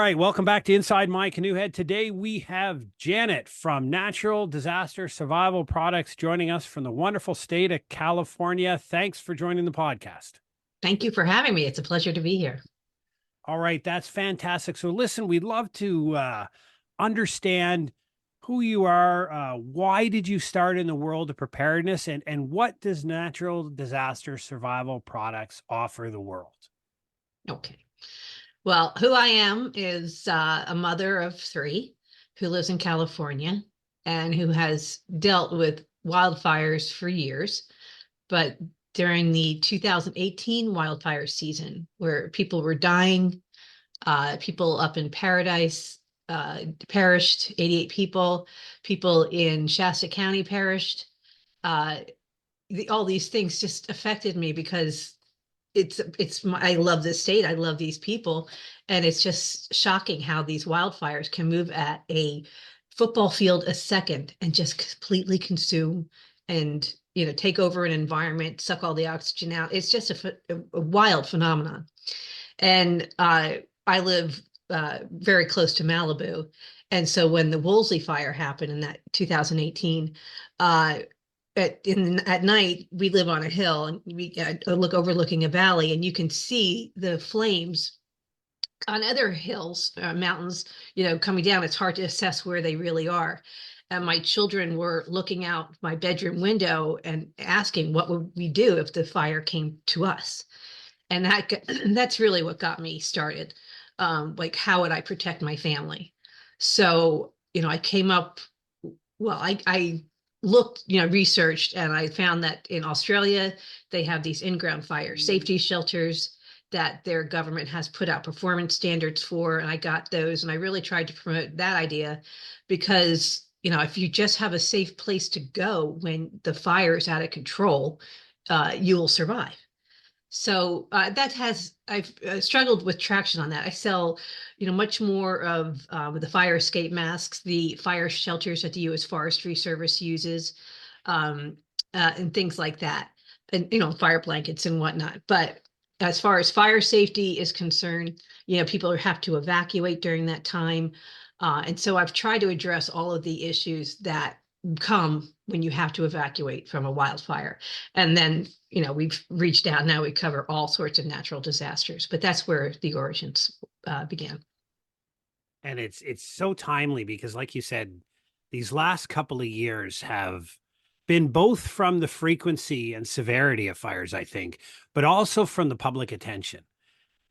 right, welcome back to Inside My Canoe Head. Today we have Janet from Natural Disaster Survival Products joining us from the wonderful state of California. Thanks for joining the podcast. Thank you for having me. It's a pleasure to be here. All right, that's fantastic. So listen, we'd love to understand who you are. Why did you start in the world of preparedness, and what does Natural Disaster Survival Products offer the world? Okay. Well, who I am is a mother of three who lives in California and who has dealt with wildfires for years. But during the 2018 wildfire season, where people were dying, people up in Paradise perished, 88 people, people in Shasta County perished. All these things just affected me because I love this state. I love these people. And it's just shocking how these wildfires can move at a football field a second and just completely consume and, take over an environment, suck all the oxygen out. It's just a wild phenomenon. And I live very close to Malibu. And so when the Woolsey fire happened in that 2018, at night, we live on a hill and we look overlooking a valley, and you can see the flames on other hills, mountains, coming down. It's hard to assess where they really are. And my children were looking out my bedroom window and asking, what would we do if the fire came to us? And that's really what got me started. Like, how would I protect my family? So, I came up, well, I looked, researched, and I found that in Australia, they have these in-ground fire safety shelters that their government has put out performance standards for. And I got those, and I really tried to promote that idea because, if you just have a safe place to go when the fire is out of control, you will survive. So I've struggled with traction on that. I sell, much more of the fire escape masks, the fire shelters that the U.S. Forestry Service uses, and things like that, and, fire blankets and whatnot. But as far as fire safety is concerned, people have to evacuate during that time. And so I've tried to address all of the issues that come when you have to evacuate from a wildfire. And then, we've reached out. Now we cover all sorts of natural disasters, but that's where the origins began. And it's so timely because, like you said, these last couple of years have been both from the frequency and severity of fires, I think, but also from the public attention.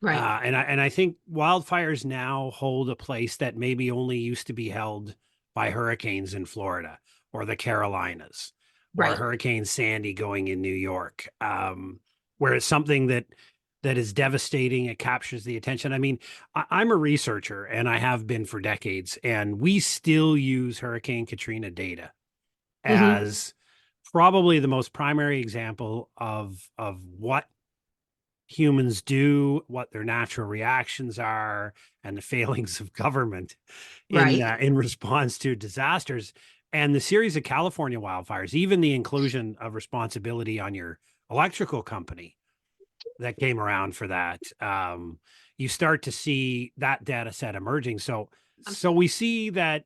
Right. And I think wildfires now hold a place that maybe only used to be held by hurricanes in Florida or the Carolinas, or Right. Hurricane Sandy going in New York, where it's something that is devastating. It captures the attention. I mean, I'm a researcher, and I have been for decades, and we still use Hurricane Katrina data Mm-hmm. as probably the most primary example of what humans do, what their natural reactions are, and the failings of government Right. in response to disasters. And the series of California wildfires, even the inclusion of responsibility on your electrical company that came around for that, you start to see that data set emerging. So we see that,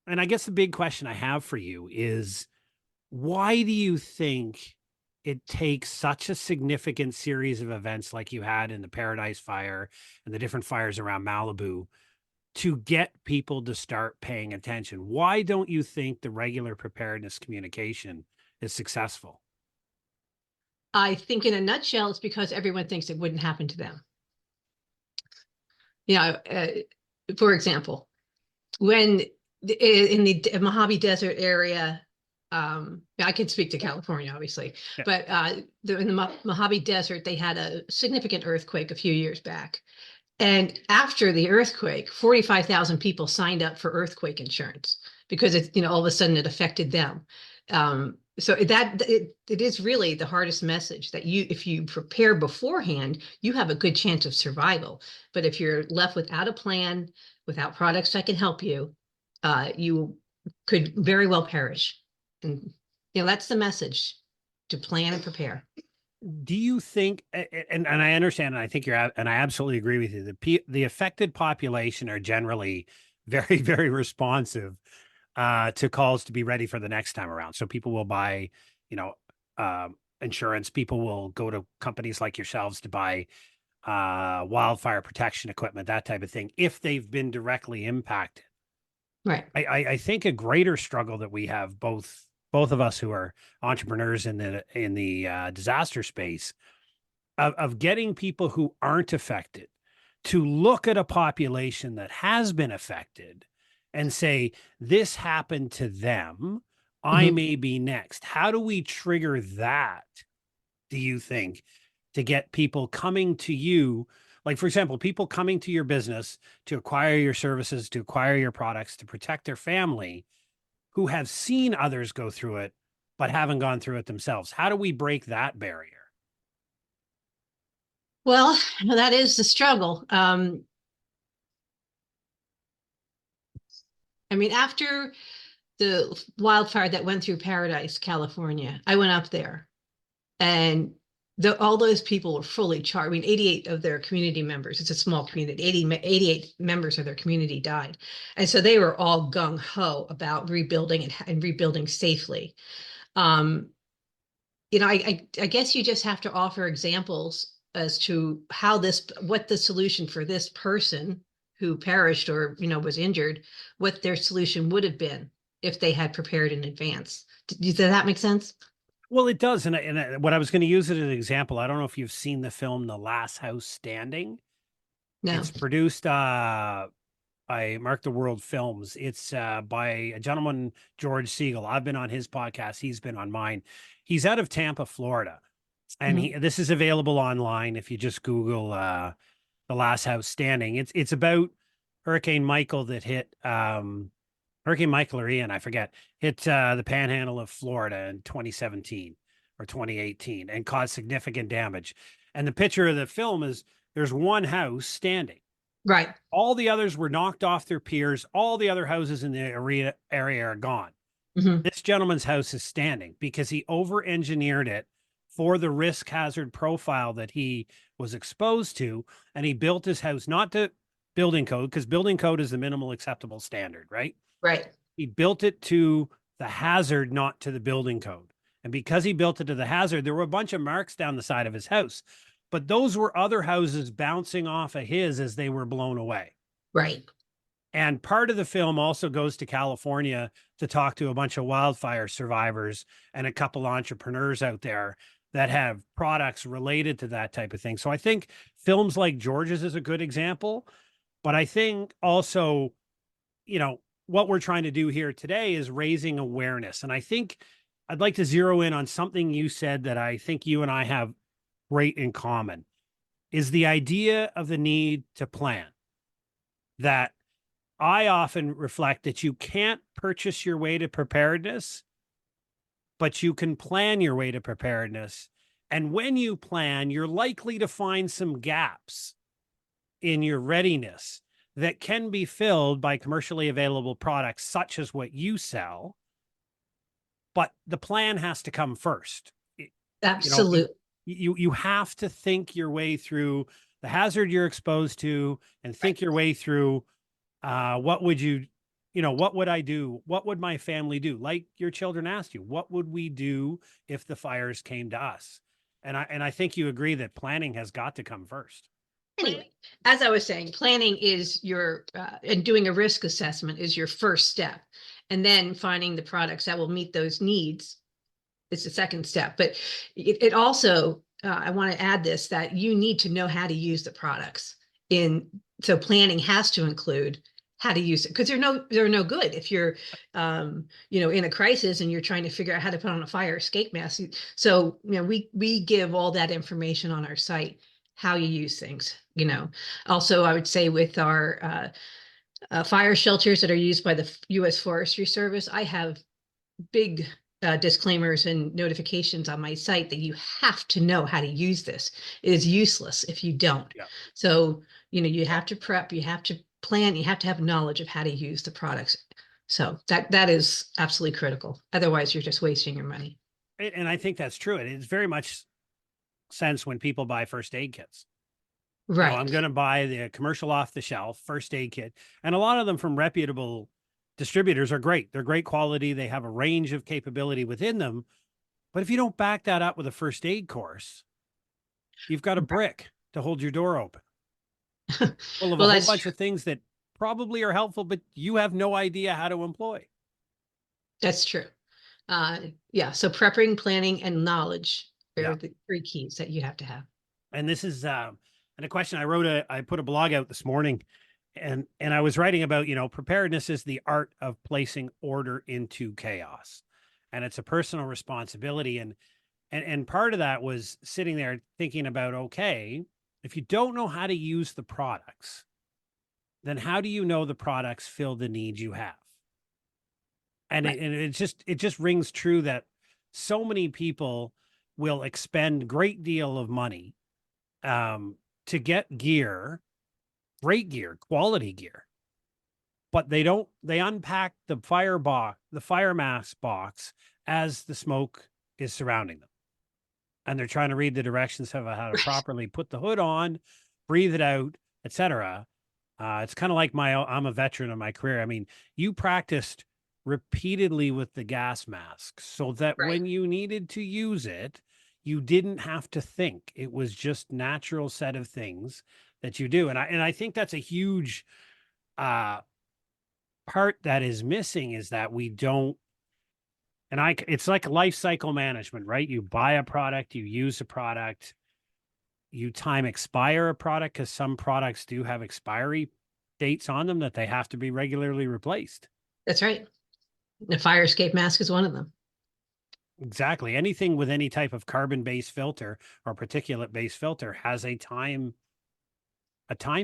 and I guess the big question I have for you is, why do you think it takes such a significant series of events like you had in the Paradise Fire and the different fires around Malibu to get people to start paying attention? Why don't you think the regular preparedness communication is successful? I think in a nutshell, it's because everyone thinks it wouldn't happen to them. For example, when in the Mojave Desert area, I can speak to California, obviously, Yeah. but in the Mojave Desert, they had a significant earthquake a few years back. And after the earthquake, 45,000 people signed up for earthquake insurance because all of a sudden it affected them. So it is really the hardest message, that if you prepare beforehand, you have a good chance of survival. But if you're left without a plan, without products that can help you, you could very well perish. And that's the message: to plan and prepare. do you think, and I understand, and I think and I absolutely agree with you, the affected population are generally very, very responsive to calls to be ready for the next time around. So people will buy, you know, insurance. People will go to companies like yourselves to buy wildfire protection equipment, that type of thing, if they've been directly impacted. Right. I think a greater struggle that we have, both of us who are entrepreneurs in the disaster space, of getting people who aren't affected to look at a population that has been affected and say, this happened to them. I Mhm. may be next. How do we trigger that, do you think, to get people coming to you? Like, for example, people coming to your business to acquire your services, to acquire your products, to protect their family, who have seen others go through it, but haven't gone through it themselves. How do we break that barrier? Well, that is the struggle. I mean, after the wildfire that went through Paradise, California, I went up there, and all those people were fully charged. I mean, 88 of their community members, it's a small community, 88 members of their community died. And so they were all gung ho about rebuilding and rebuilding safely. Um, I guess you just have to offer examples as to what the solution for this person who perished or, was injured, what their solution would have been if they had prepared in advance. Does that make sense? Well, it does. What I was going to use it as an example, I don't know if you've seen the film The Last House Standing. No. It's produced by Mark the World Films. It's by a gentleman, George Siegel. I've been on his podcast. He's been on mine. He's out of Tampa, Florida. And Mhm. this is available online if you just Google The Last House Standing. It's about Hurricane Michael that hit Hurricane Michael or Ian, I forget, hit the panhandle of Florida in 2017 or 2018 and caused significant damage. And the picture of the film is there's one house standing. Right. All the others were knocked off their piers. All the other houses in the area are gone. Hmm. This gentleman's house is standing because he over engineered it for the risk hazard profile that he was exposed to. And he built his house not to building code, because building code is the minimal acceptable standard, right? Right. He built it to the hazard, not to the building code. And because he built it to the hazard, there were a bunch of marks down the side of his house. But those were other houses bouncing off of his as they were blown away. Right. And part of the film also goes to California to talk to a bunch of wildfire survivors and a couple entrepreneurs out there that have products related to that type of thing. So I think films like George's is a good example. But I think also, what we're trying to do here today is raising awareness. And I think I'd like to zero in on something you said that I think you and I have great in common, is the idea of the need to plan. That I often reflect that you can't purchase your way to preparedness, but you can plan your way to preparedness. And when you plan, you're likely to find some gaps in your readiness that can be filled by commercially available products, such as what you sell. But the plan has to come first. You know, Absolutely. you have to think your way through the hazard you're exposed to, and Right. think your way through what would what would I do? What would my family do? Like your children asked you, what would we do if the fires came to us? And I think you agree that planning has got to come first. Anyway, as I was saying, planning is and doing a risk assessment is your first step. And then finding the products that will meet those needs is the second step. But it also, I want to add this, that you need to know how to use the products. So planning has to include how to use it, because they're no good if you're in a crisis and you're trying to figure out how to put on a fire escape mask. So we give all that information on our site, how you use things. Also, I would say with our fire shelters that are used by the U.S. Forestry Service, I have big disclaimers and notifications on my site that you have to know how to use this. It is useless if you don't. Yeah. So, you have to prep, you have to plan, you have to have knowledge of how to use the products. So that is absolutely critical. Otherwise, you're just wasting your money. And I think that's true. It is very much sense when people buy first aid kits. I'm Right. going to buy the commercial off the shelf first aid kit. And a lot of them from reputable distributors are great. They're great quality. They have a range of capability within them. But if you don't back that up with a first aid course, you've got a brick to hold your door open, full of a Well, whole that's bunch true. of things that probably are helpful, but you have no idea how to employ. That's true. Uh, yeah. So prepping, planning, and knowledge Yeah. are the three keys that you have to have. And this is and a question I put a blog out this morning, and I was writing about, preparedness is the art of placing order into chaos. And it's a personal responsibility. And part of that was sitting there thinking about, okay, if you don't know how to use the products, then how do you know the products fill the needs you have? And Right. it just rings true that so many people will expend great deal of money um, to get gear, great gear, quality gear, but they unpack the fire mask box as the smoke is surrounding them. And they're trying to read the directions of how to Right. properly put the hood on, breathe it out, etc. It's kind of like I'm a veteran of my career. I mean, you practiced repeatedly with the gas mask so that Right. when you needed to use it, you didn't have to think. It was just natural set of things that you do. And I think that's a huge uh part that is missing, is that we don't. It's like life cycle management, right? You buy a product, you use a product, you time expire a product, because some products do have expiry dates on them that they have to be regularly replaced. That's right. The fire escape mask is one of them. Exactly. Anything with any type of carbon-based filter or particulate-based filter has a time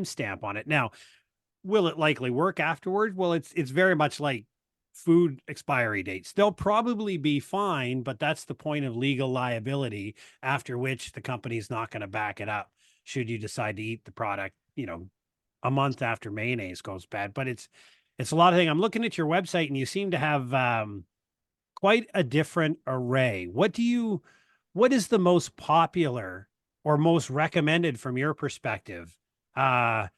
stamp on it. Now, will it likely work afterward? Well, it's very much like food expiry dates. They'll probably be fine, but that's the point of legal liability, after which the company's not going to back it up should you decide to eat the product, a month after mayonnaise goes bad. But it's a lot of things. I'm looking at your website and you seem to have quite a different array. What is the most popular or most recommended from your perspective uh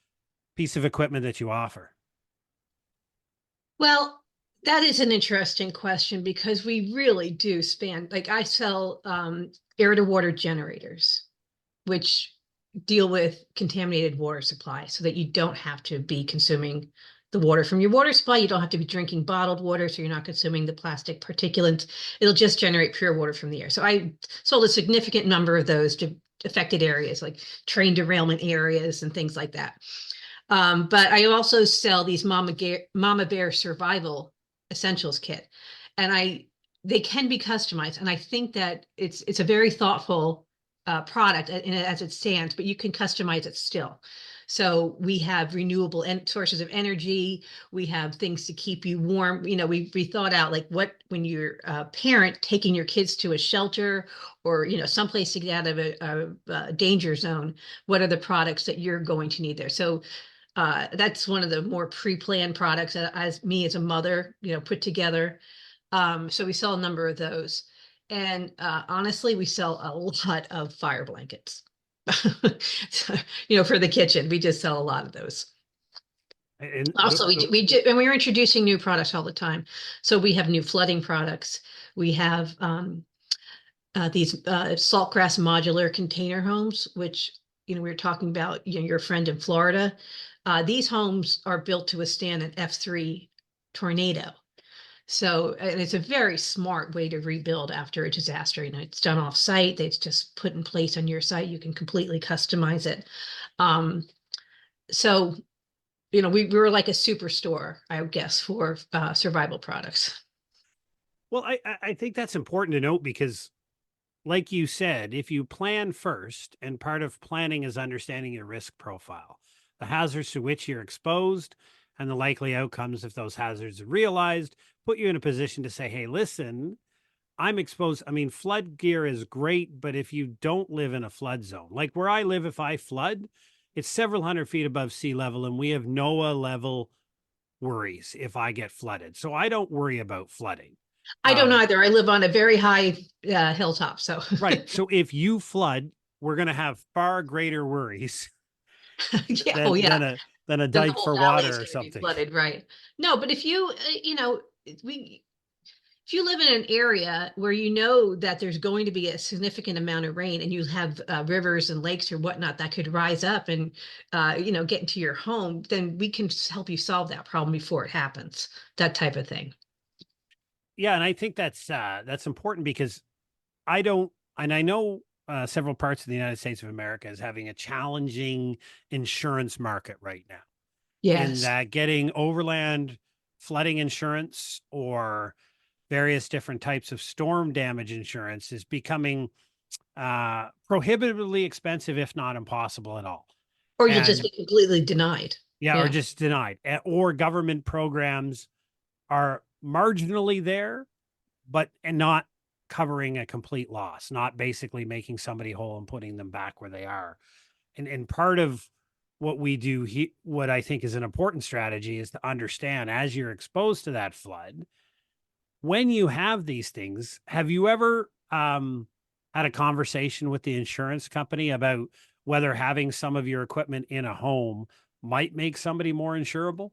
piece of equipment that you offer? Well, that is an interesting question because we really do span, like I sell air to water generators, which deal with contaminated water supply so that you don't have to be consuming the water from your water supply. You don't have to be drinking bottled water, so you're not consuming the plastic particulates. It'll just generate pure water from the air. So I sold a significant number of those to affected areas like train derailment areas and things like that. But I also sell these Mama Bear Survival Essentials Kit, and they can be customized. And I think that it's a very thoughtful product as it stands, but you can customize it still. So we have renewable sources of energy. We have things to keep you warm. We thought out like what when you're a parent taking your kids to a shelter or someplace to get out of a danger zone. What are the products that you're going to need there? So that's one of the more pre-planned products that as me as a mother, put together. So we sell a number of those. And honestly, we sell a lot of fire blankets. So, for the kitchen, we just sell a lot of those. And Also, and we're introducing new products all the time. So we have new flooding products. We have these saltgrass modular container homes, which we were talking about. Your friend in Florida. These homes are built to withstand an F3 tornado. So, and it's a very smart way to rebuild after a disaster. It's done off site. It's just put in place on your site. You can completely customize it. So, we were like a superstore, I would guess, for survival products. well, I think that's important to note because, like you said, if you plan first, and part of planning is understanding your risk profile, the hazards to which you're exposed, and the likely outcomes if those hazards are realized, put you in a position to say, hey, listen, I'm exposed. I mean, flood gear is great, but if you don't live in a flood zone, like where I live, if I flood, it's several hundred feet above sea level, and we have NOAA level worries if I get flooded. So I don't worry about flooding. I don't Um, either. I live on a very high hilltop, so right. So if you flood, we're going to have far greater worries Yeah. Oh, than yeah. a Then the dike whole for valley is water or going to be something. flooded, right? No, but if you, we, if you live in an area where you know that there's going to be a significant amount of rain and you have rivers and lakes or whatnot that could rise up and, get into your home, then we can help you solve that problem before it happens, that type of thing. Yeah, and I think that's important because I don't, and I know several parts of the United States of America is having a challenging insurance market right now. In Yes. that getting overland flooding insurance or various different types of storm damage insurance is becoming prohibitively expensive, if not impossible at all. Or you'll just And be completely denied. yeah, or Yeah. just denied. Or government programs are marginally there, but and not covering a complete loss, not basically making somebody whole and putting them back where they are. And part of what we do what I think is an important strategy is to understand as you're exposed to that flood, when you have these things, have you ever had a conversation with the insurance company about whether having some of your equipment in a home might make somebody more insurable?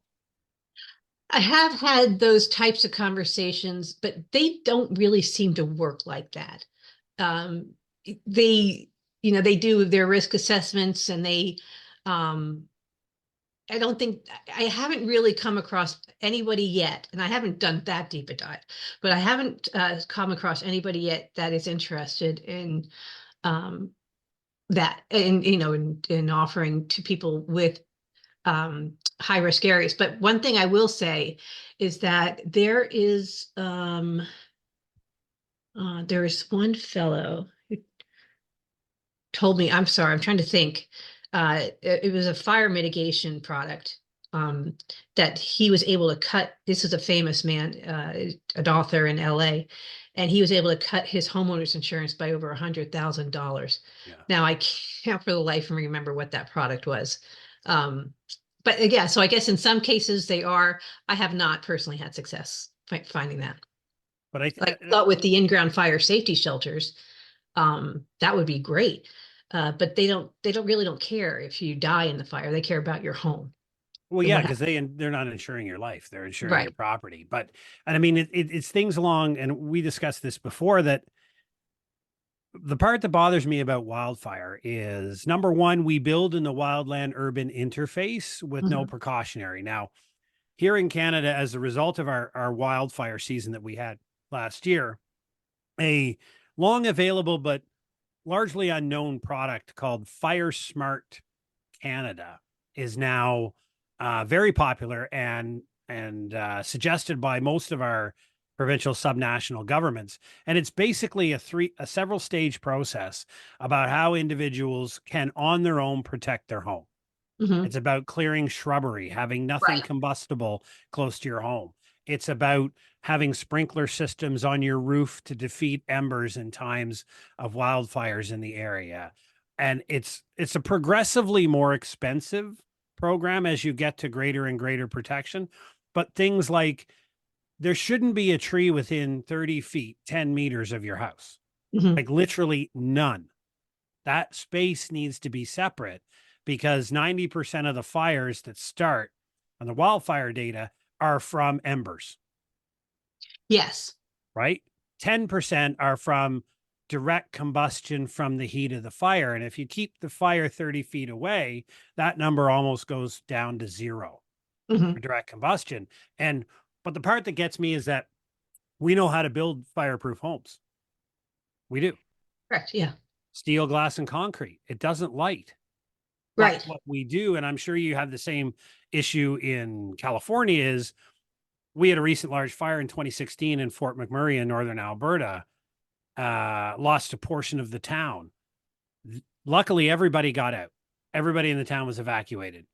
I have had those types of conversations, but they don't really seem to work like that. Um, they, they do their risk assessments and um, I don't think I haven't really come across anybody yet, and I haven't done that deep a dive, but I haven't come across anybody yet that is interested in um, that, and in offering to people with high risk areas. But one thing I will say is that there is one fellow who told me, I'm sorry, I'm trying to think. It was a fire mitigation product um, that he was able to cut. This is a famous man, an author in LA, and he was able to cut his homeowner's insurance by over $100,000. Yeah. Now I can't for the life of me remember what that product was. Um, but yeah, so I guess in some cases they are. I have not personally had success finding that. But I, Like I thought with the in-ground fire safety shelters, that would be great. But they don't really don't care if you die in the fire. They care about your home well, and yeah, what because happened. they're not insuring your life; they're insuring your Right. property. But and I mean, it's things along, and we discussed this before that the part that bothers me about wildfire is number one, we build in the wildland urban interface with no Mhm. precautionary. Now, here in Canada, as a result of our wildfire season that we had last year, a long available but largely unknown product called Fire Smart Canada is now very popular and suggested by most of our provincial subnational governments. And it's basically a several stage process about how individuals can on their own protect their home. Mhm. It's about clearing shrubbery, having nothing Right. combustible close to your home. It's about having sprinkler systems on your roof to defeat embers in times of wildfires in the area. And it's a progressively more expensive program as you get to greater and greater protection. But things like there shouldn't be a tree within 30 feet, 10 meters of your house, Mhm. like literally none. That space needs to be separate because 90% of the fires that start on the wildfire data are from embers, Yes. right? 10% are from direct combustion from the heat of the fire. And if you keep the fire 30 feet away, that number almost goes down to zero for Mhm. direct combustion. And, but the part that gets me is that we know how to build fireproof homes. We do Correct. Yeah. steel, glass, and concrete. It doesn't light. But Right. what we do, and I'm sure you have the same issue in California, is we had a recent large fire in 2016 in Fort McMurray in northern Alberta, lost a portion of the town. Luckily, everybody got out. Everybody in the town was evacuated.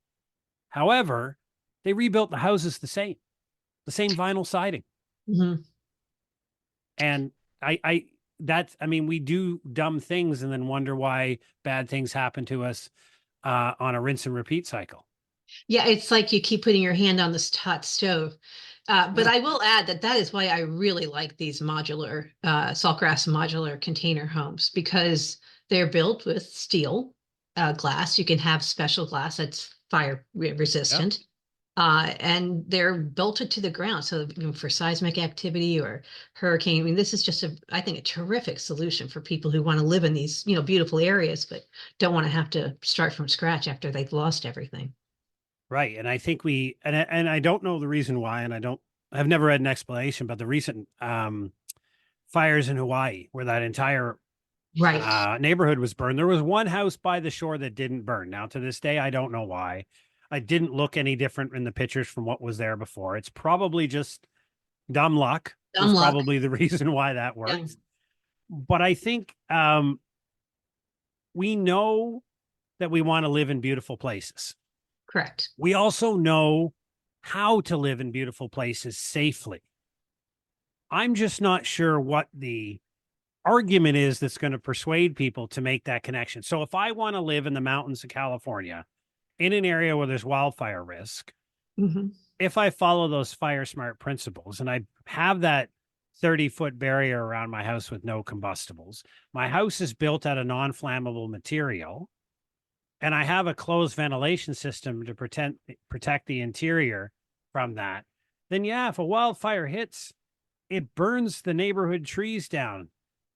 However, they rebuilt the houses the same vinyl siding. Mhm. And I that's I mean, we do dumb things and then wonder why bad things happen to us on a rinse and repeat cycle. Yeah, it's like you keep putting your hand on this hot stove. But Yeah. I will add that that is why I really like these modular, Saltgrass modular container homes because They're built with steel glass. You can have special glass that's fire Yep. resistant. And they're bolted to the ground. So, for seismic activity or hurricane, I mean, this is just I think, a terrific solution for people who want to live in these, beautiful areas, but don't want to have to start from scratch after they've lost everything. Right. And I think and I don't know the reason why, and I've never read an explanation, but the recent fires in Hawaii where that entire Right. neighborhood was burned. There was one house by the shore that didn't burn. Now, to this day, I don't know why. I didn't look any different in the pictures from what was there before. It's probably just dumb luck is Dumb luck. probably the reason why that Yeah, works. But I think we know that we want to live in beautiful places. correct. We also know how to live in beautiful places safely. I'm just not sure what the argument is that's going to persuade people to make that connection. So if I want to live in the mountains of California in an area where there's wildfire risk, Hmm. if I follow those fire smart principles and I have that 30-foot barrier around my house with no combustibles, my house is built out of non-flammable material, and I have a closed ventilation system to protect the interior from that, then yeah, if a wildfire hits, it burns the neighborhood trees down,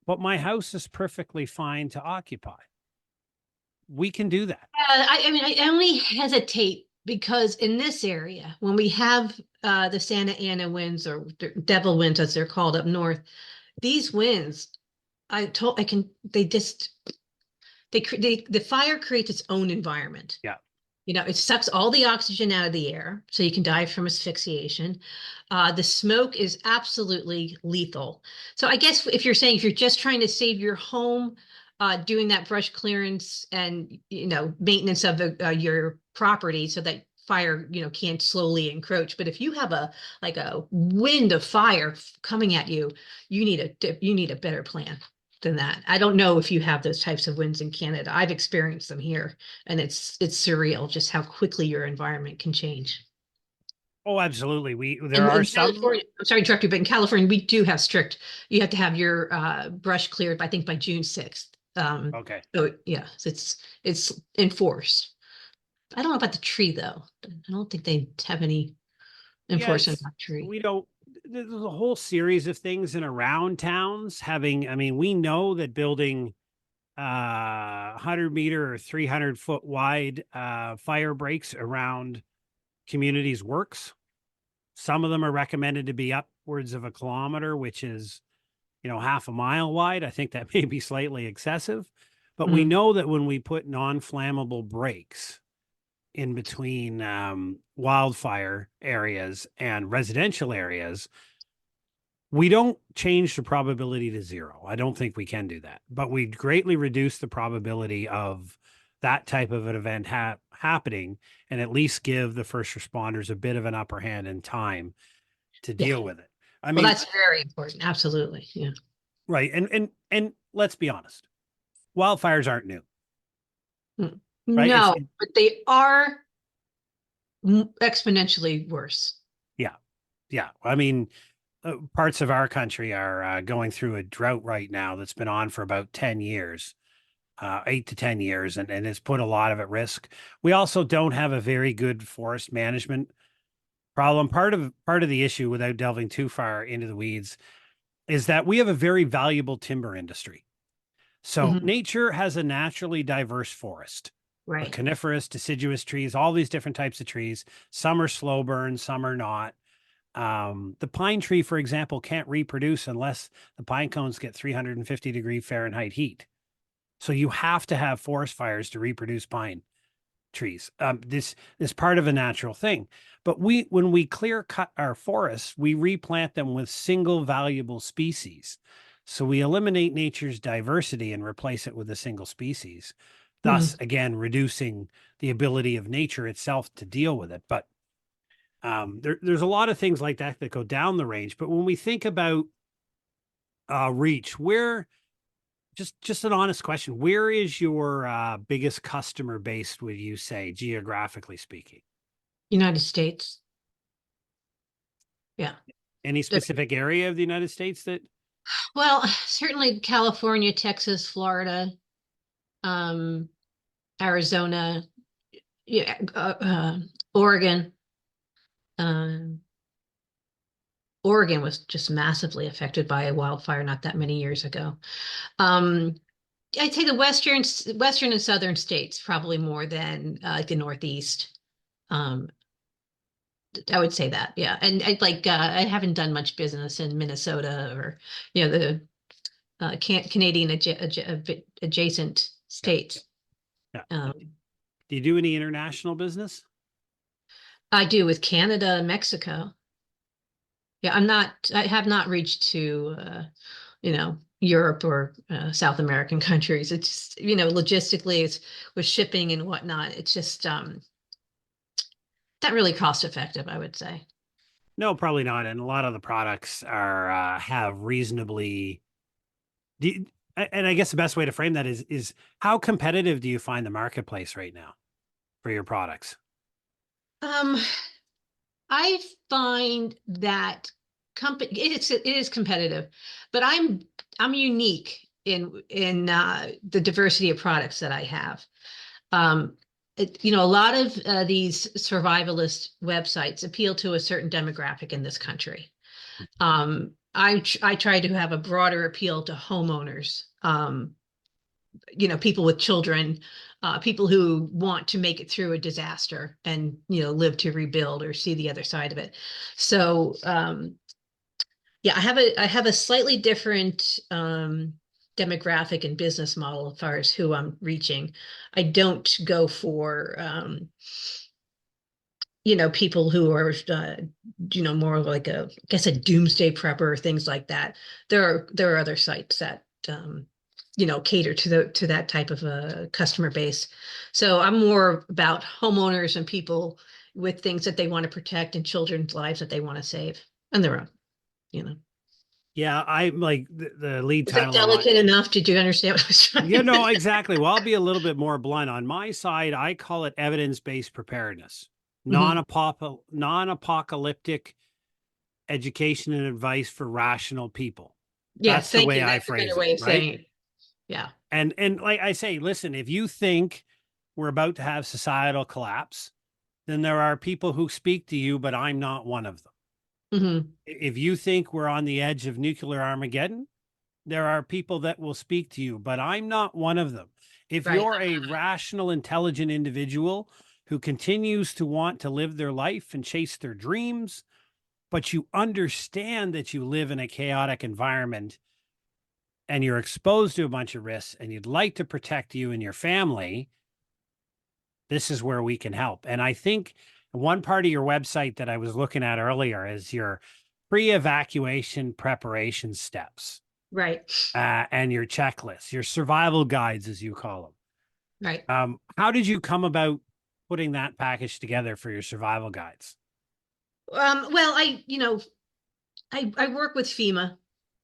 but my house is perfectly fine to occupy. We can do that. I mean, I only hesitate because in this area, when we have the Santa Ana winds, or devil winds as they're called up north, these winds, I can, they just, the fire creates its own environment. Yeah. It sucks all the oxygen out of the air, so you can die from asphyxiation. The smoke is absolutely lethal. So I guess if you're just trying to save your home, doing that brush clearance and maintenance of your property so that fire can't slowly encroach. But if you have a wind of fire coming at you, you need a better plan than that. I don't know if you have those types of winds in Canada. I've experienced them here, and it's surreal just how quickly your environment can change. Oh, absolutely. There And are in some. California, I'm sorry to interrupt you, but in California, we do have strict, you have to have your brush cleared, I think, by June 6th. Okay. So yeah, so it's enforced. I don't know about the tree though. I don't think they have any Yeah, enforcement on tree. we don't, there's a whole series of things in around towns having, I mean, we know that building 100-meter or 300-foot wide fire breaks around communities works. Some of them are recommended to be upwards of a kilometer, which is, half a mile wide. I think that may be slightly excessive, but we Mm. know that when we put non-flammable breaks in between wildfire areas and residential areas, we don't change the probability to zero. I don't think we can do that, but we greatly reduce the probability of that type of an event happening, and at least give the first responders a bit of an upper hand in time to Yeah. deal with it. I Well, mean, that's very important. Absolutely. Yeah. right. And let's be honest, wildfires aren't new, Mm. right? No, but they are exponentially worse. Yeah. Yeah. I mean, parts of our country are going through a drought right now that's been on for about 10 years, 8 to 10 years, and it's put a lot of at risk. We also don't have a very good forest management problem. Part of the issue, without delving too far into the weeds, is that we have a very valuable timber industry. So Mhm. nature has a naturally diverse forest of Right. coniferous, deciduous trees, all these different types of trees. Some are slow burn, some are not. The pine tree, for example, can't reproduce unless the pine cones get 350-degree Fahrenheit heat. So you have to have forest fires to reproduce pine trees. This is part of a natural thing. But when we clear cut our forests, we replant them with single valuable species. So we eliminate nature's diversity and replace it with a single species, thus Mhm. again reducing the ability of nature itself to deal with it. But there's a lot of things like that that go down the range. But when we think about reach, where just an honest question, where is your biggest customer base, would you say, geographically speaking? United States. Yeah. Any The- specific area of the United States that? well, certainly California, Texas, Florida. um, Arizona, yeah, Oregon. Um, Oregon was just massively affected by a wildfire not that many years ago. Um, I'd say the western and southern states probably more than like the Northeast. Um, I would say that, yeah. And I haven't done much business in Minnesota or the Canadian adjacent Yeah. states. Yeah. Um, Do you do any international business? I do with Canada and Mexico. Yeah, I have not reached to, Europe or South American countries. It's just, logistically, it's with shipping and whatnot. It's just not really cost effective, I would say. No, probably not. And a lot of the products are have reasonably. Do you, and I guess the best way to frame that is how competitive do you find the marketplace right now for your products? Um, I find that it is competitive, but I'm unique in the diversity of products that I have. Um, a lot of these survivalist websites appeal to a certain demographic in this country. I try to have a broader appeal to homeowners, people with children, people who want to make it through a disaster and live to rebuild or see the other side of it. So yeah, I have a slightly different demographic and business model as far as who I'm reaching. I don't go for people who are more like I guess a doomsday prepper or things like that. There are other sites that cater to that type of a customer base. So I'm more about homeowners and people with things that they want to protect and children's lives that they want to save and their own, you know. Yeah, I like the lead Is that title on my. delicate enough? Did you understand what I was trying Yeah, to no, say? exactly. Well, I'll be a little bit more blunt. On my side, I call it evidence-based preparedness, Mhm. non-apocalyptic education and advice for rational people. Yes, That's the thank way you. I That's a better phrase it, way of right? saying it. Yeah. And like I say, listen, if you think we're about to have societal collapse, then there are people who speak to you, but I'm not one of them. Hmm. If you think we're on the edge of nuclear Armageddon, there are people that will speak to you, but I'm not one of them. If Right. you're a rational, intelligent individual who continues to want to live their life and chase their dreams, but you understand that you live in a chaotic environment and you're exposed to a bunch of risks and you'd like to protect you and your family, this is where we can help. And I think one part of your website that I was looking at earlier is your pre evacuation preparation steps Right. and your checklists, your survival guides, as you call them. Right. How did you come about putting that package together for your survival guides? Well, I work with FEMA,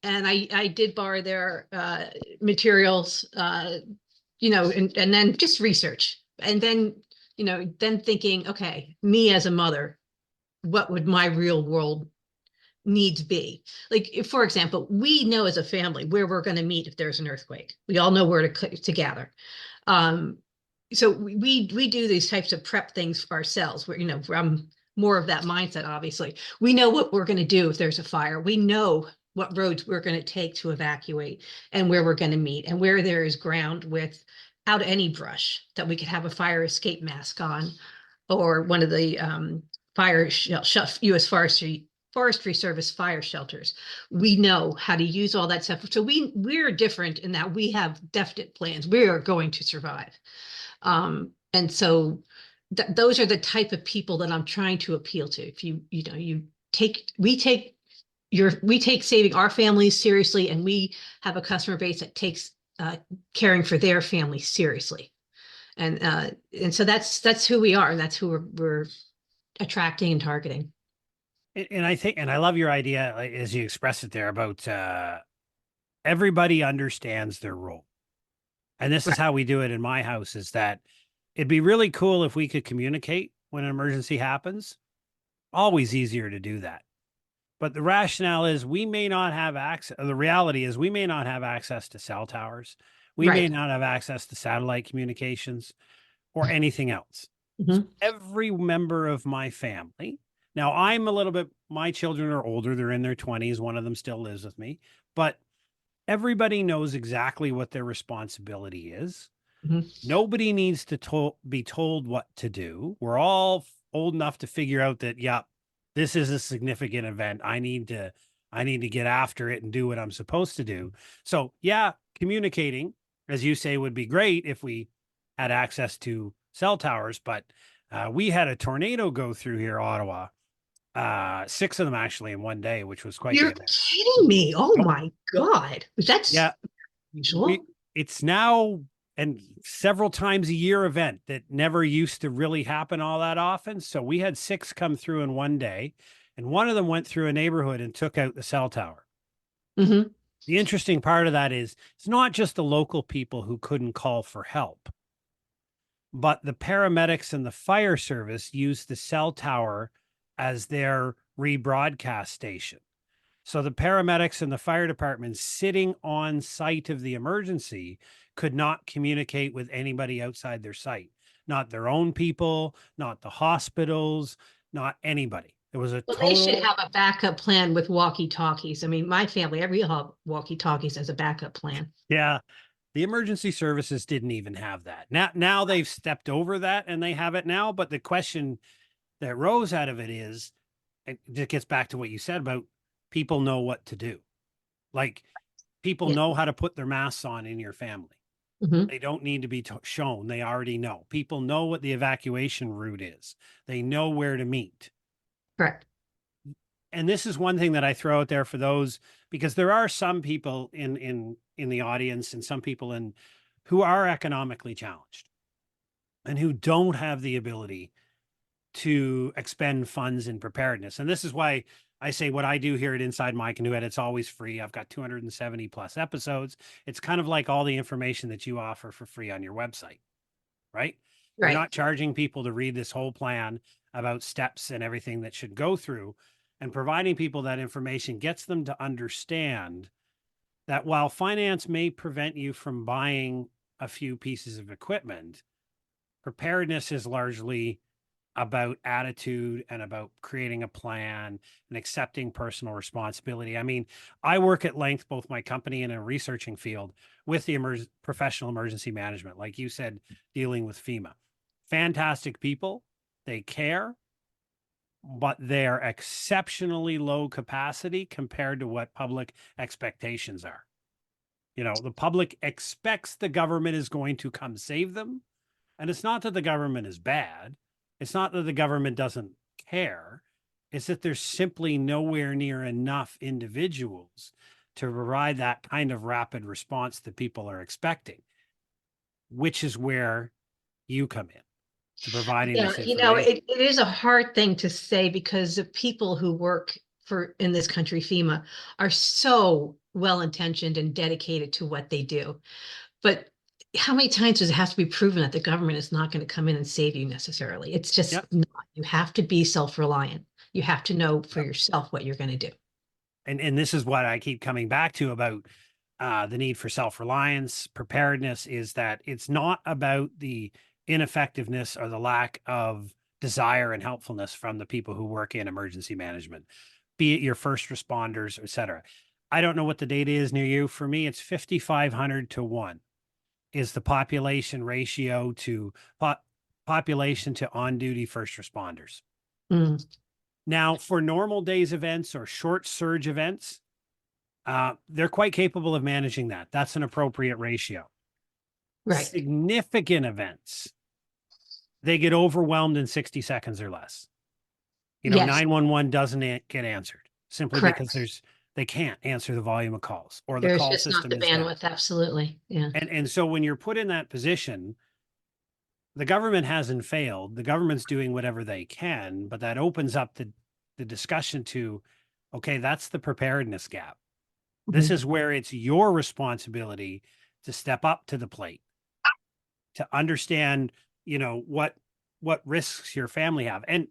and I did borrow their materials, and then just research, and then then thinking, okay, me as a mother, what would my real world needs be? Like, if, for example, we know as a family where we're going to meet if there's an earthquake. We all know where to gather. Um, so we do these types of prep things for ourselves. Where I'm more of that mindset. Obviously, we know what we're going to do if there's a fire. We know what roads we're going to take to evacuate and where we're going to meet and where there is ground without any brush that we could have a fire escape mask on or one of the U.S. Forestry Service fire shelters. We know how to use all that stuff. So we're different in that we have definite plans. We are going to survive. And so those are the type of people that I'm trying to appeal to. If we take saving our families seriously, and we have a customer base that takes caring for their families seriously. And so that's who we are, and that's who we're attracting and targeting. And I think, and I love your idea as you express it there about everybody understands their role. And this is Right. how we do it in my house is that it'd be really cool if we could communicate when an emergency happens. Always easier to do that. But the rationale is we may not have access. The reality is we may not have access to cell towers. We may Right. not have access to satellite communications or anything else. So Mhm. every member of my family, now I'm a little bit, my children are older, they're in their 20s, one of them still lives with me, but everybody knows exactly what their responsibility is. Mhm. Nobody needs to be told what to do. We're all old enough to figure out that, yeah, this is a significant event. I need to get after it and do what I'm supposed to do. So, yeah, communicating, as you say, would be great if we had access to cell towers. But we had a tornado go through here, Ottawa, 6 of them actually in one day, which was quite the You're event. kidding me. Oh Nope. my God. That's Yeah, unusual. it's now and several times a year event that never used to really happen all that often. So we had 6 come through in one day, and one of them went through a neighborhood and took out the cell tower. Mhm. The interesting part of that is it's not just the local people who couldn't call for help, but the paramedics and the fire service used the cell tower as their rebroadcast station. So the paramedics and the fire department sitting on site of the emergency could not communicate with anybody outside their site, not their own people, not the hospitals, not anybody. It was a Well, they should total, have a backup plan with walkie-talkies. I mean, my family, every have walkie-talkies as a backup plan. yeah. The emergency services didn't even have that. Now they've stepped over that and they have it now. But the question that rose out of it is, it gets back to what you said about people know what to do. Like people Yeah. know how to put their masks on in your family. Mhm. They don't need to be shown. They already know. People know what the evacuation route is. They know where to meet. Correct. And this is one thing that I throw out there for those, because there are some people in the audience and some people in who are economically challenged and who don't have the ability to expend funds in preparedness. And this is why I say what I do here at Inside My Canoe, it's always free. I've got 270 plus episodes. It's kind of like all the information that you offer for free on your website, right? You're Right. not charging people to read this whole plan about steps and everything that should go through. And providing people that information gets them to understand that while finance may prevent you from buying a few pieces of equipment, preparedness is largely about attitude and about creating a plan and accepting personal responsibility. I mean, I work at length, both my company and a researching field with the professional emergency management, like you said, dealing with FEMA. Fantastic people, they care, but they're exceptionally low capacity compared to what public expectations are. You know, the public expects the government is going to come save them. And it's not that the government is bad. It's not that the government doesn't care. It's that there's simply nowhere near enough individuals to provide that kind of rapid response that people are expecting, which is where you come in to providing Yeah, this information. it is a hard thing to say because the people who work for in this country, FEMA, are so well-intentioned and dedicated to what they do. But how many times does it have to be proven that the government is not going to come in and save you necessarily? It's just Yep. not. You have to be self-reliant. You have to know for Yep. yourself what you're going to do. And this is what I keep coming back to about the need for self-reliance, preparedness, is that it's not about the ineffectiveness or the lack of desire and helpfulness from the people who work in emergency management, be it your first responders, et cetera. I don't know what the data is near you. For me, it's 5,500 to 1 is the population ratio to population to on-duty first responders. Mm, Now, for normal days events or short surge events, they're quite capable of managing that. That's an appropriate ratio. right. Significant events, they get overwhelmed in 60 seconds or less. You know, Yes, 911 doesn't get answered simply because correct. they can't answer the volume of calls or the There's call just not system the is down. bandwidth. Absolutely. Yeah. And so when you're put in that position, the government hasn't failed. The government's doing whatever they can, but that opens up the discussion to, okay, that's the preparedness gap. This Mhm. is where it's your responsibility to step up to the plate, to understand, you know, what risks your family have. And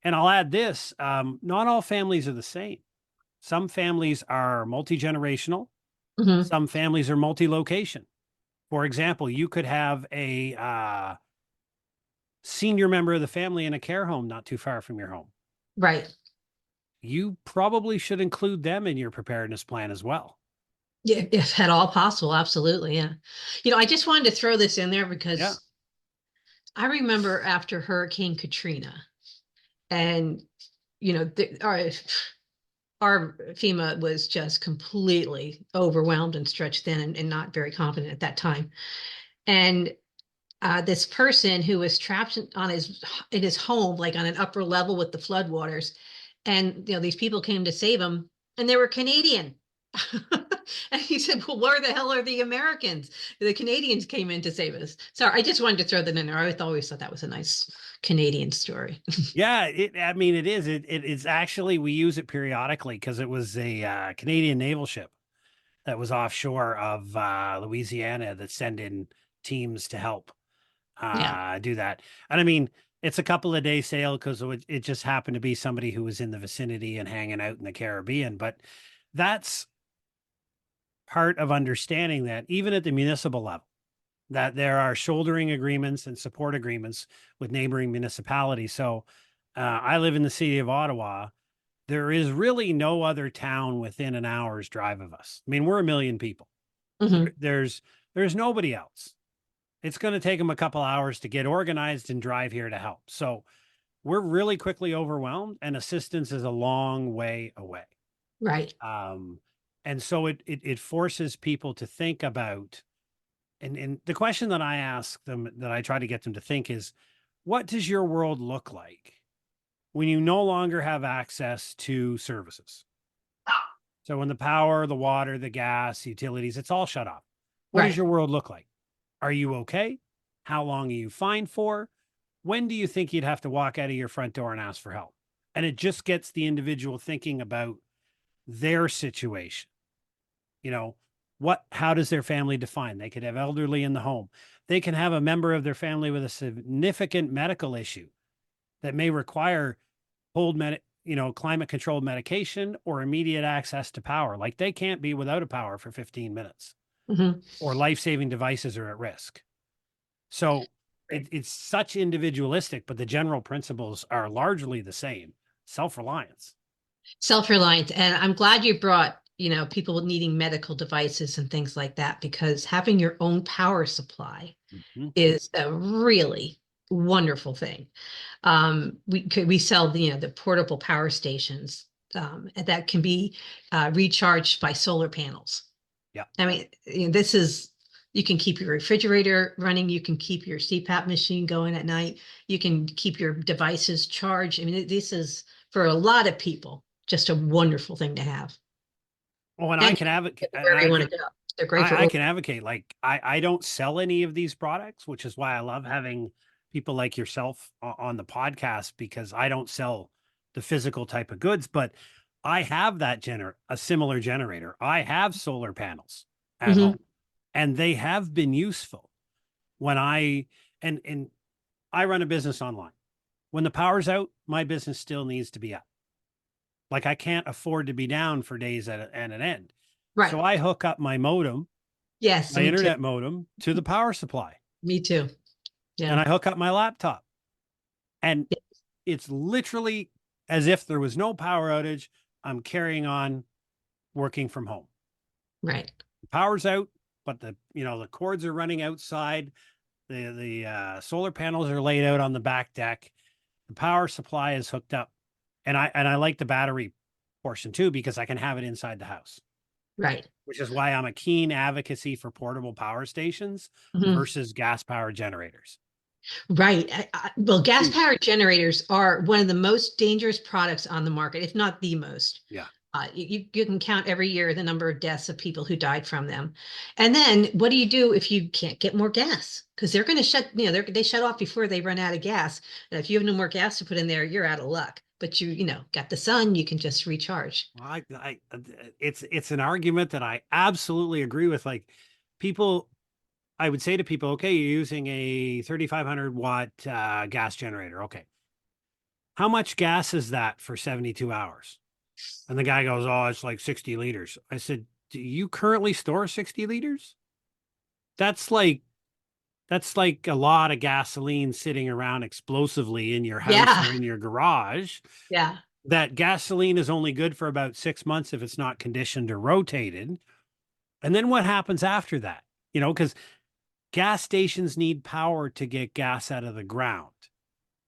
I'll add this, not all families are the same. Some families are multi-generational, Mhm. some families are multi-location. For example, you could have a senior member of the family in a care home not too far from your home. Right. You probably should include them in your preparedness plan as well. Yeah, if at all possible, absolutely. Yeah. I just wanted to throw this in there Yeah. because I remember after Hurricane Katrina, and our FEMA was just completely overwhelmed and stretched thin and not very confident at that time. And this person who was trapped in his home, like on an upper level with the floodwaters, and these people came to save him, and they were Canadian. And he said, "Well, where the hell are the Americans? The Canadians came in to save us." Sorry, I just wanted to throw that in there. I always thought that was a nice Canadian story. Yeah, I mean, it is. It is actually, we use it periodically because it was a Canadian naval ship that was offshore of Louisiana that send in teams to help Yeah. do that. And I mean, it's a couple of days sail because it just happened to be somebody who was in the vicinity and hanging out in the Caribbean. But that's part of understanding that even at the municipal level, that there are shouldering agreements and support agreements with neighboring municipalities. So I live in the city of Ottawa. There is really no other town within an hour's drive of us. I mean, we're a million people. Hmm. There's nobody else. It's going to take them a couple hours to get organized and drive here to help. So we're really quickly overwhelmed, and assistance is a long way away. Right. Um, and so it forces people to think about, and the question that I ask them, that I try to get them to think is, what does your world look like when you no longer have access to services? So when the power, the water, the gas, utilities, it's all shut off. What does Right. your world look like? Are you okay? How long are you fine for? When do you think you'd have to walk out of your front door and ask for help? And it just gets the individual thinking about their situation. You know, how does their family define? They could have elderly in the home. They can have a member of their family with a significant medical issue that may require climate controlled medication or immediate access to power. Like they can't be without a power for 15 minutes, Hmm. or life-saving devices are at risk. So it's such individualistic, but the general principles are largely the same. Self-reliance. Self-reliant. And I'm glad you brought, people needing medical devices and things like that, because having your own power supply Mhm. is a really wonderful thing. We sell the portable power stations that can be recharged by solar panels. Yeah. I mean, this is, you can keep your refrigerator running, you can keep your CPAP machine going at night, you can keep your devices charged. I mean, this is for a lot of people just a wonderful thing to have. Well, and I And can advocate, and wherever you want to go, they're great for I old. can advocate. Like I don't sell any of these products, which is why I love having people like yourself on the podcast, because I don't sell the physical type of goods, but I have a similar generator. I have solar panels at Hmm. home, and they have been useful when and I run a business online. When the power's out, my business still needs to be up. Like I can't afford to be down for days at an end. Right. So I hook up my modem, Yes, my me too. internet modem, to the power supply, Me too. and Yeah. I hook up my laptop. And Yeah. it's literally as if there was no power outage. I'm carrying on working from home. Right. The power's out, but the cords are running outside. The solar panels are laid out on the back deck. The power supply is hooked up. And I like the battery portion too, because I can have it inside the house, Right. which is why I'm a keen advocacy for portable power stations Mhm. versus gas powered generators. Right. Well, gas Huge. powered generators are one of the most dangerous products on the market, if not the most. Yeah. You can count every year the number of deaths of people who died from them. And then what do you do if you can't get more gas? Because they're going to they shut off before they run out of gas. And if you have no more gas to put in there, you're out of luck. But got the sun, you can just recharge. Well, it's an argument that I absolutely agree with. Like people, I would say to people, okay, you're using a 3,500 watt gas generator. Okay. How much gas is that for 72 hours? And the guy goes, oh, it's like 60 liters. I said, do you currently store 60 liters? that's like a lot of gasoline sitting around explosively in your house Yeah. or in your garage. Yeah. That gasoline is only good for about 6 months if it's not conditioned or rotated. And then what happens after that? Because gas stations need power to get gas out of the ground.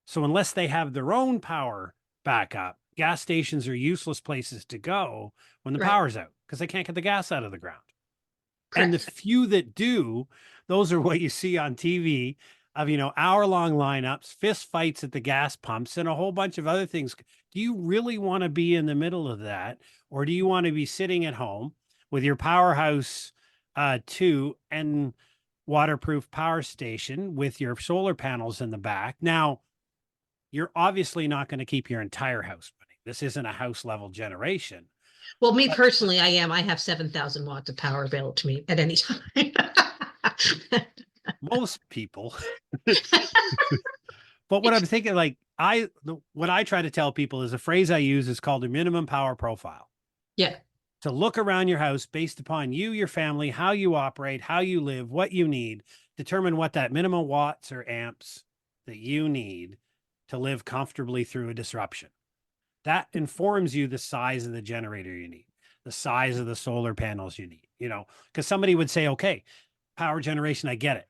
So unless they have their own power backup, gas stations are useless places to go when the Right. power's out because they can't get the gas out of the ground. And the Correct. few that do, those are what you see on TV of, hour-long lineups, fist fights at the gas pumps, and a whole bunch of other things. Do you really want to be in the middle of that? Or do you want to be sitting at home with your Powerhouse 2 and waterproof power station with your solar panels in the back? Now, you're obviously not going to keep your entire house running. This isn't a house level generation. Well, me personally, I have 7,000 watts of power available to me at any time. Most people. But what I'm thinking, like, what I try to tell people is a phrase I use is called a minimum power profile. Yeah. To look around your house based upon you, your family, how you operate, how you live, what you need, determine what that minimum watts or amps that you need to live comfortably through a disruption. That informs you the size of the generator you need, the size of the solar panels you need, because somebody would say, okay, power generation, I get it.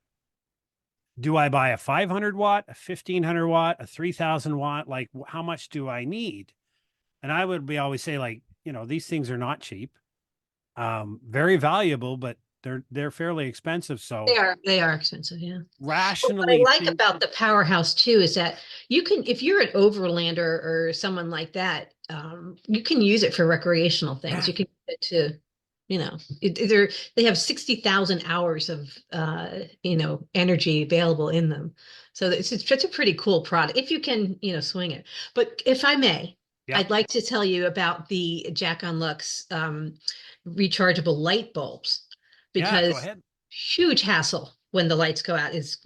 Do I buy a 500 watt, a 1500 watt, a 3000 watt? Like, how much do I need? And I would always say, like, these things are not cheap, very valuable, but they're fairly expensive. So They are expensive, yeah. But what I rationally like think, about the Powerhouse too is that you can, if you're an overlander or someone like that, you can use it for recreational things. yeah, You can use it to, they have 60,000 hours of energy available in them. So it's a pretty cool product if you can, swing it. But if I may, yeah, I'd like to tell you about the Jack on Lux rechargeable light bulbs yeah, go because ahead. huge hassle when the lights go out is,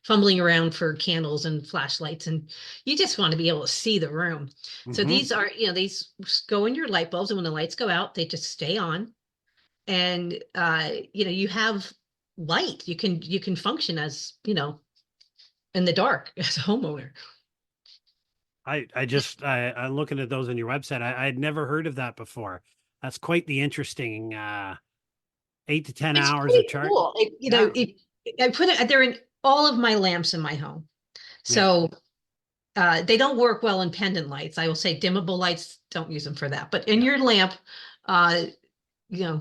fumbling around for candles and flashlights, and you just want to be able to see the room. So Hmm. these are, these go in your light bulbs, and when the lights go out, they just stay on. And you have light. You can function as, in the dark as a homeowner. I'm looking at those on your website. I'd never heard of that before. That's quite the interesting 8 to 10 hours of Pretty charge. cool. Yeah, I put it, they're in all of my lamps in my home. yeah. So they don't work well in pendant lights. I will say dimmable lights, don't use them for that. But in Yeah. your lamp, uh,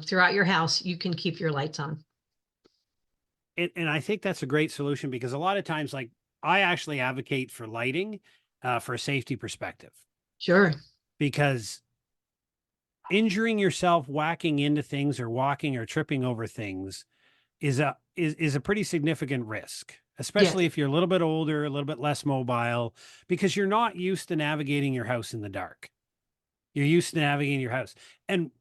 throughout your house, you can keep your lights on. And I think that's a great solution because a lot of times, like, I actually advocate for lighting for a safety perspective Sure. because injuring yourself whacking into things or walking or tripping over things is a pretty significant risk, Yeah. especially if you're a little bit older, a little bit less mobile, because you're not used to navigating your house in the dark. You're used to navigating your house. And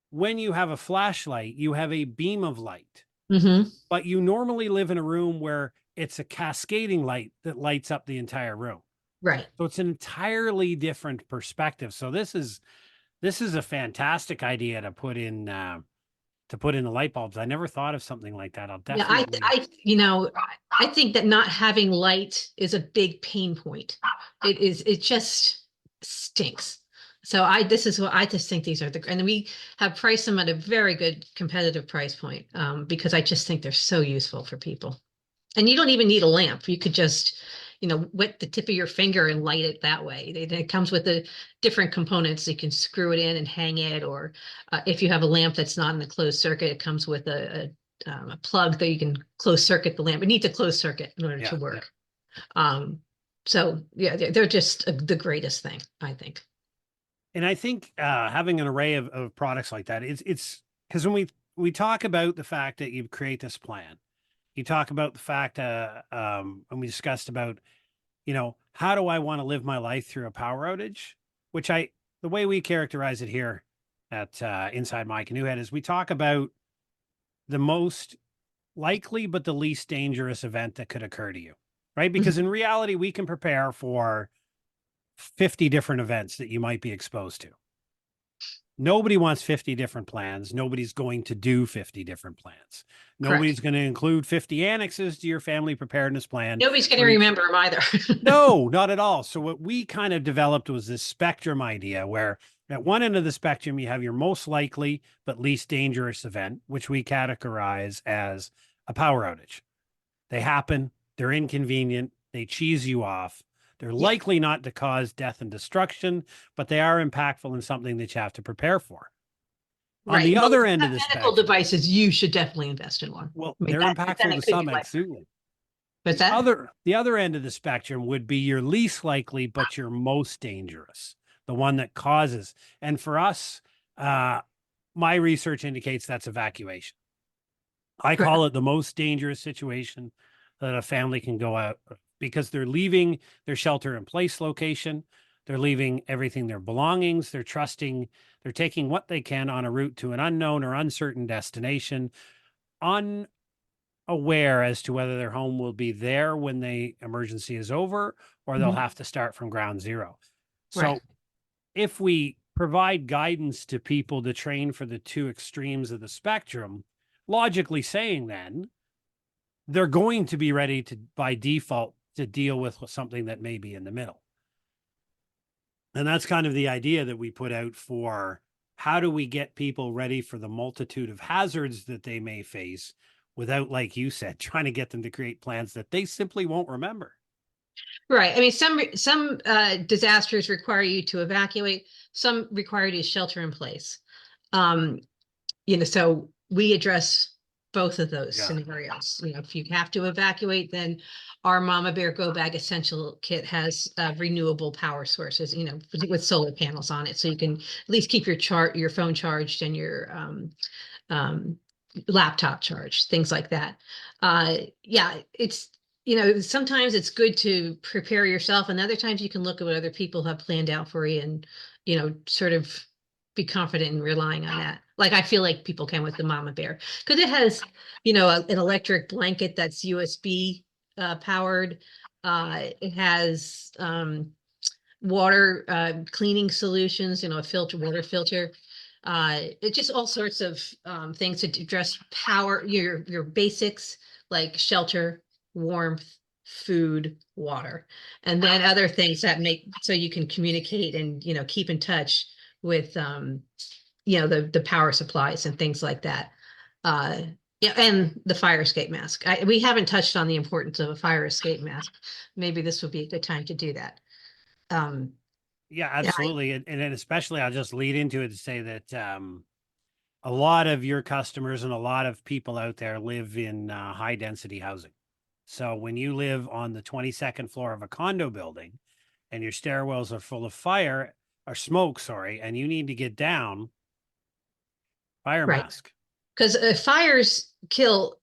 when you have a flashlight, you have a beam of light, Hmm. but you normally live in a room where it's a cascading light that lights up the entire room. Right. So it's an entirely different perspective. So this is a fantastic idea to put in the light bulbs. I never thought of something like that. I'll Yeah, definitely. I think that not having light is a big pain point. It just stinks. So this is what I just think these are and we have priced them at a very good competitive price point, because I just think they're so useful for people. And you don't even need a lamp. You could just, wet the tip of your finger and light it that way. It comes with the different components. You can screw it in and hang it, or if you have a lamp that's not in the closed circuit, it comes with a plug that you can close circuit the lamp. It needs a closed circuit in order Yeah, to work. So yeah, they're just the greatest thing, I think. and I think having an array of products like that, it's because when we talk about the fact that you create this plan, you talk about the fact, and we discussed about, how do I want to live my life through a power outage, which the way we characterize it here at Inside My Canoe Head is we talk about the most likely but the least dangerous event that could occur to you, right? Because in reality, we can prepare for 50 different events that you might be exposed to. Nobody wants 50 different plans. Nobody's going to do 50 different plans. Correct. Nobody's going to include 50 annexes to your family preparedness plan Nobody's going to for each. remember them either. No, not at all. So what we kind of developed was this spectrum idea where at one end of the spectrum, you have your most likely but least dangerous event, which we categorize as a power outage. They happen, they're inconvenient, they cheese you off. They're Yeah. likely not to cause death and destruction, but they are impactful and something that you have to prepare for. On Right. the Well, other end of the medical spectrum, devices, you should definitely invest in one. well, I mean, they're then impactful it to could be some, life. absolutely. What's that? The other end of the spectrum would be your least likely, but your most dangerous, the one that causes. And for us, my research indicates that's evacuation. I Correct. call it the most dangerous situation that a family can go out because they're leaving their shelter in place location. They're leaving everything, their belongings. They're taking what they can on a route to an unknown or uncertain destination, unaware as to whether their home will be there when the emergency is over or they'll Mhm. have to start from ground zero. Right. So if we provide guidance to people to train for the two extremes of the spectrum, logically saying then they're going to be ready to, by default, to deal with something that may be in the middle. And that's kind of the idea that we put out for how do we get people ready for the multitude of hazards that they may face without, like you said, trying to get them to create plans that they simply won't remember. Right. I mean, some disasters require you to evacuate. Some require you to shelter in place. Um, so we address both of those Yeah. scenarios. If you have to evacuate, then our Mama Bear Go Bag Essential Kit has renewable power sources, with solar panels on it, so you can at least keep your phone charged and your um, laptop charged, things like that. Yeah, it's sometimes it's good to prepare yourself, and other times you can look at what other people have planned out for you, and sort of be confident in relying on that. Like I feel like people can with the Mama Bear because it has, an electric blanket that's USB powered. It has water cleaning solutions, a water filter. It's just all sorts of things to address power, your basics like shelter, warmth, food, water, and then other things that make so you can communicate and keep in touch with the power supplies and things like that. Uh, yeah, and the fire escape mask. We haven't touched on the importance of a fire escape mask. Maybe this would be a good time to do that. Um, Yeah, yeah, absolutely. And then especially I'll just lead into it to say that a lot of your customers and a lot of people out there live in high density housing. So when you live on the 22nd floor of a condo building and your stairwells are full of fire or smoke, sorry, and you need to get down, fire right. mask. Because fires kill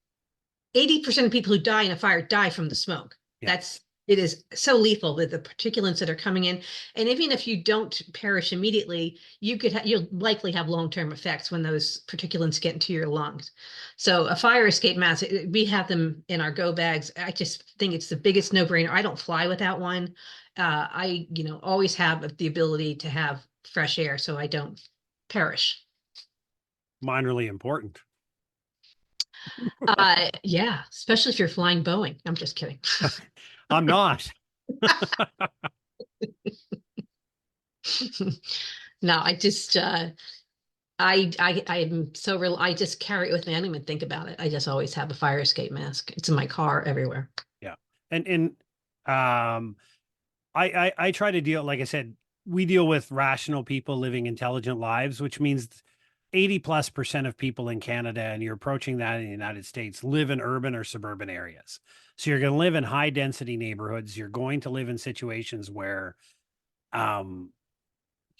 80% of people who die in a fire die from the smoke. Yeah. It is so lethal with the particulates that are coming in. And even if you don't perish immediately, you'll likely have long-term effects when those particulates get into your lungs. So a fire escape mask, we have them in our go bags. I just think it's the biggest no-brainer. I don't fly without one. I, always have the ability to have fresh air so I don't perish. Minorly important. Yeah, especially if you're flying Boeing. I'm just kidding. I'm not. No, I just I'm so real. I just carry it with me. I don't even think about it. I just always have a fire escape mask. It's in my car everywhere. Yeah. And I try to deal, like I said, we deal with rational people living intelligent lives, which means 80+% of people in Canada, and you're approaching that in the United States, live in urban or suburban areas. So you're going to live in high density neighborhoods. You're going to live in situations where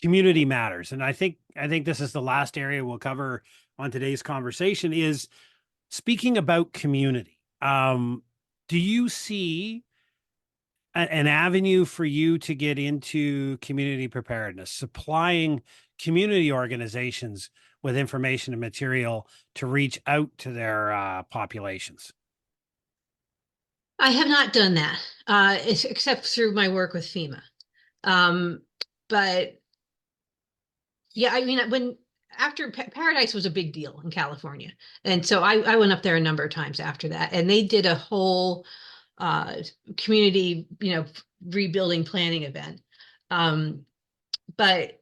community matters. And I think this is the last area we'll cover on today's conversation is speaking about community. Do you see an avenue for you to get into community preparedness, supplying community organizations with information and material to reach out to their populations? I have not done that, except through my work with FEMA. But yeah, I mean, after Paradise was a big deal in California. And so I went up there a number of times after that, and they did a whole uh, community, rebuilding planning event. Um, but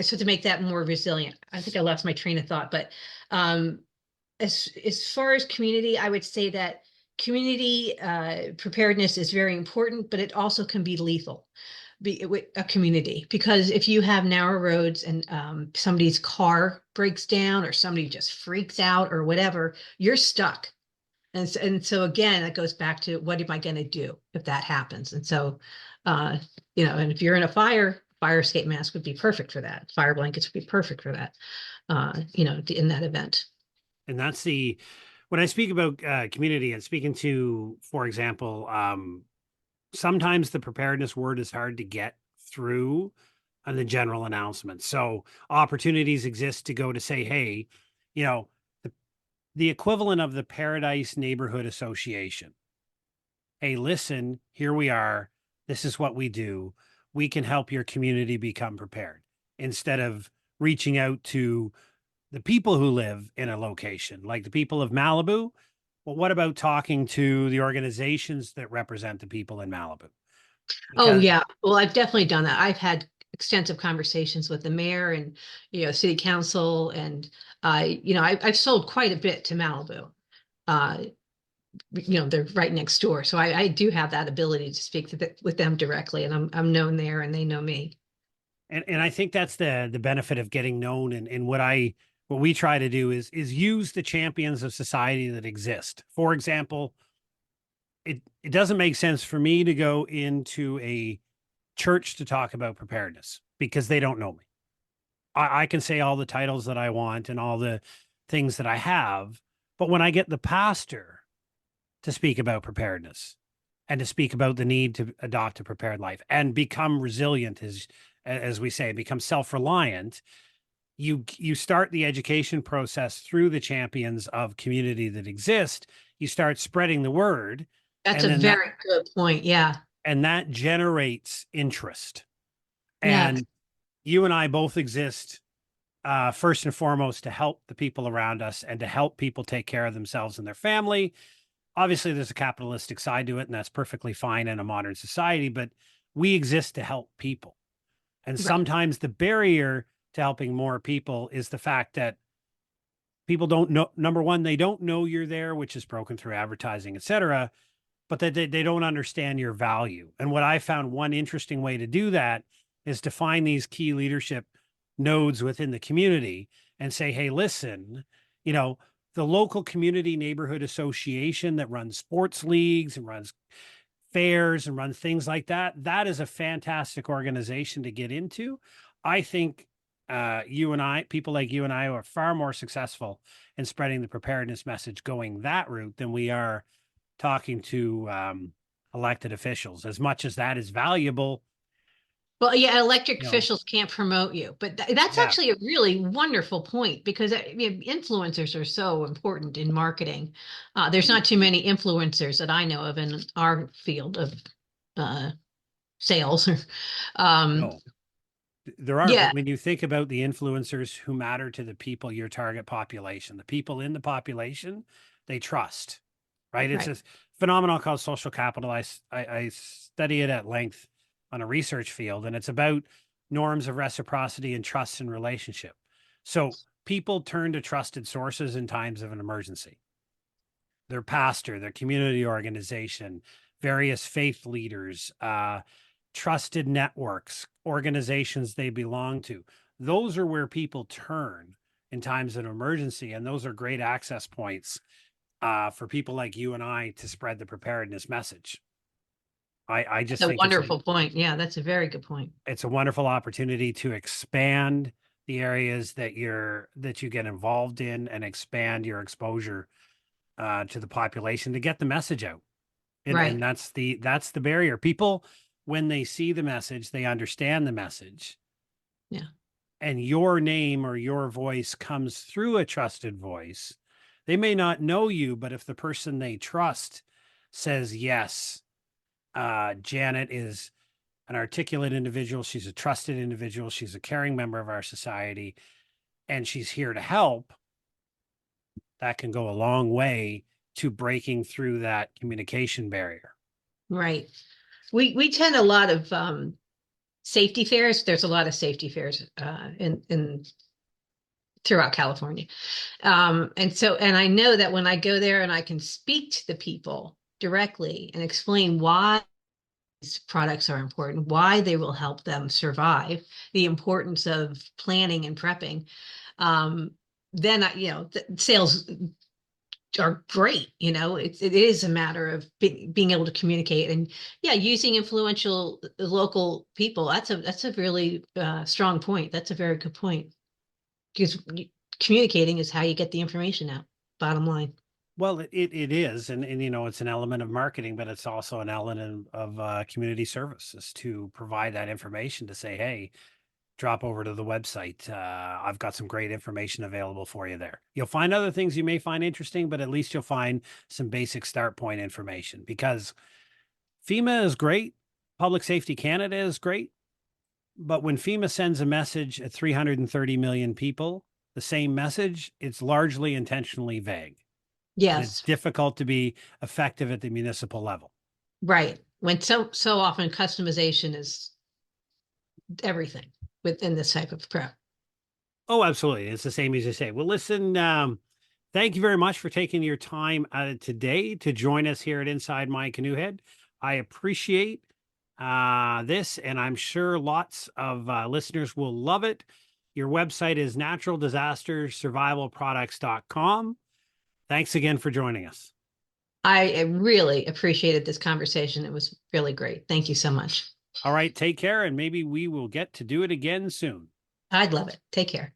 so to make that more resilient, I think I lost my train of thought, but um, as far as community, I would say that community preparedness is very important, but it also can be lethal be with a community, because if you have narrow roads and somebody's car breaks down or somebody just freaks out or whatever, you're stuck. And so again, that goes back to, what am I going to do if that happens? And so, uh, and if you're in a fire escape mask would be perfect for that. Fire blankets would be perfect for that. In that event. And that's when I speak about community and speaking to, for example, sometimes the preparedness word is hard to get through on the general announcement. So opportunities exist to go to say, hey, the equivalent of the Paradise Neighborhood Association. Hey, listen, here we are. This is what we do. We can help your community become prepared, instead of reaching out to the people who live in a location, like the people of Malibu. Well, what about talking to the organizations that represent the people in Malibu? Oh, Because, yeah. Well, I've definitely done that. I've had extensive conversations with the mayor and, city council, and I've sold quite a bit to Malibu. Uh, they're right next door, so I do have that ability to speak with them directly, and I'm known there, and they know me. and I think that's the benefit of getting known. And what we try to do is use the champions of society that exist. For example, it doesn't make sense for me to go into a church to talk about preparedness because they don't know me. I can say all the titles that I want and all the things that I have, but when I get the pastor to speak about preparedness and to speak about the need to adopt a prepared life and become resilient, as we say, become self-reliant, you start the education process through the champions of community that exist. You start spreading the word, That's and a then very good point. Yeah. that generates interest. Yeah. And you and I both exist, first and foremost, to help the people around us and to help people take care of themselves and their family. Obviously, there's a capitalistic side to it, and that's perfectly fine in a modern society, but we exist to help people. And Right. sometimes the barrier to helping more people is the fact that people don't know, number one, they don't know you're there, which is broken through advertising, et cetera, but that they don't understand your value. And what I found, one interesting way to do that is to find these key leadership nodes within the community and say, hey, listen, you know, the local community neighborhood association that runs sports leagues and runs fairs and runs things like that, that is a fantastic organization to get into. I think people like you and I are far more successful in spreading the preparedness message going that route than we are talking to elected officials. As much as that is valuable, Well, yeah, electric you know, officials can't promote you, but that's yeah, actually a really wonderful point, because influencers are so important in marketing. There's not too many influencers that I know of in our field of uh, sales. um, no, there aren't. yeah, But when you think about the influencers who matter to the people, your target population, the people in the population, they trust, right? It's right. a phenomenon called social capital. I study it at length on a research field, and it's about norms of reciprocity and trust in relationship. So people turn to trusted sources in times of an emergency. Their pastor, their community organization, various faith leaders, trusted networks, organizations they belong to. Those are where people turn in times of emergency. And those are great access points for people like you and I to spread the preparedness message. I That's just a think wonderful point. Yeah, that's a very good point. it's a wonderful opportunity to expand the areas that you get involved in and expand your exposure to the population to get the message out. And Right. that's the barrier. People, when they see the message, they understand the message, Yeah. and your name or your voice comes through a trusted voice. They may not know you, but if the person they trust says, yes, Janet is an articulate individual, she's a trusted individual, she's a caring member of our society, and she's here to help, that can go a long way to breaking through that communication barrier. Right. We attend a lot of safety fairs. There's a lot of safety fairs in throughout California. And I know that when I go there and I can speak to the people directly and explain why these products are important, why they will help them survive, the importance of planning and prepping, then sales are great. It is a matter of being able to communicate, and yeah, using influential local people. That's a really strong point. That's a very good point, because communicating is how you get the information out, bottom line. Well, it is, and it's an element of marketing, but it's also an element of community services to provide that information to say, hey, drop over to the website. I've got some great information available for you there. You'll find other things you may find interesting, but at least you'll find some basic start point information, because FEMA is great. Public Safety Canada is great. But when FEMA sends a message at 330 million people, the same message, it's largely intentionally vague. And it's Yes, difficult to be effective at the municipal level. right. When so often customization is everything within this type of prep. Oh, absolutely. It's the same as you say. Well, listen, thank you very much for taking your time today to join us here at Inside My Canoe Head. I appreciate this, and I'm sure lots of listeners will love it. Your website is naturaldisastersurvivalproducts.com. Thanks again for joining us. I really appreciated this conversation. It was really great. Thank you so much. All right, take care, and maybe we will get to do it again soon. I'd love it. Take care.